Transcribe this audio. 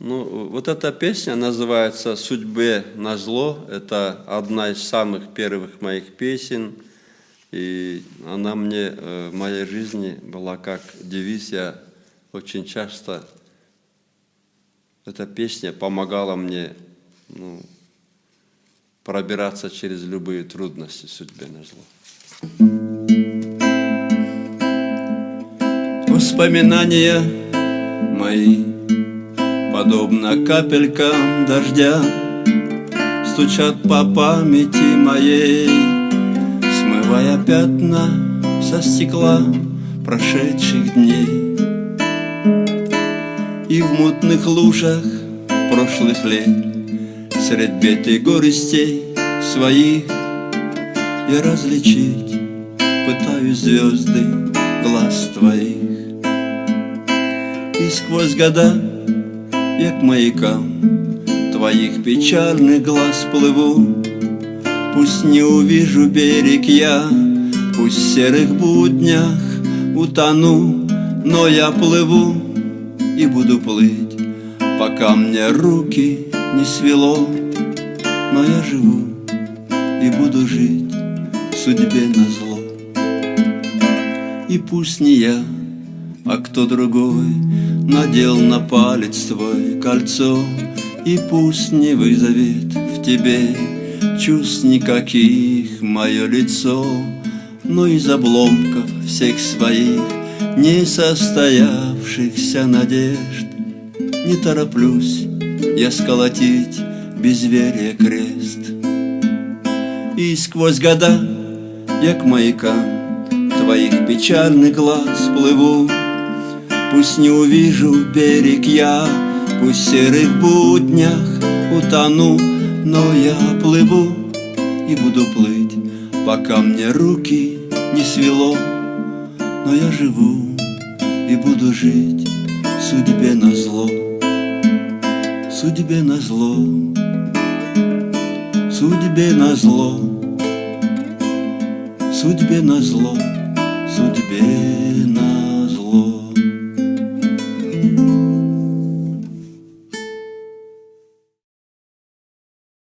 Ну, вот эта песня называется «Судьбе назло». Это одна из самых первых моих песен. И она мне в моей жизни была как девиз. Я очень часто, эта песня помогала мне пробираться через любые трудности судьбе назло. Воспоминания мои, подобно капелькам дождя, стучат по памяти моей, смывая пятна со стекла прошедших дней. И в мутных лужах прошлых лет, средь бед и горестей своих, я различить пытаюсь звезды глаз твоих. И сквозь года я к маякам твоих печальных глаз плыву. Пусть не увижу берег я, пусть в серых буднях утону, но я плыву и буду плыть, пока мне руки не свело. Но я живу и буду жить судьбе назло. И пусть не я, а кто другой надел на палец твой кольцо, и пусть не вызовет в тебе чувств никаких мое лицо, но из обломков всех своих несостоявшихся надежд не тороплюсь я сколотить безверие крест. И сквозь года я к маякам твоих печальных глаз плыву. Пусть не увижу берег я, пусть в серых буднях утону, но я плыву и буду плыть, пока мне руки не свело. Но я живу и буду жить судьбе назло. Судьбе назло, судьбе назло, судьбе назло, судьбе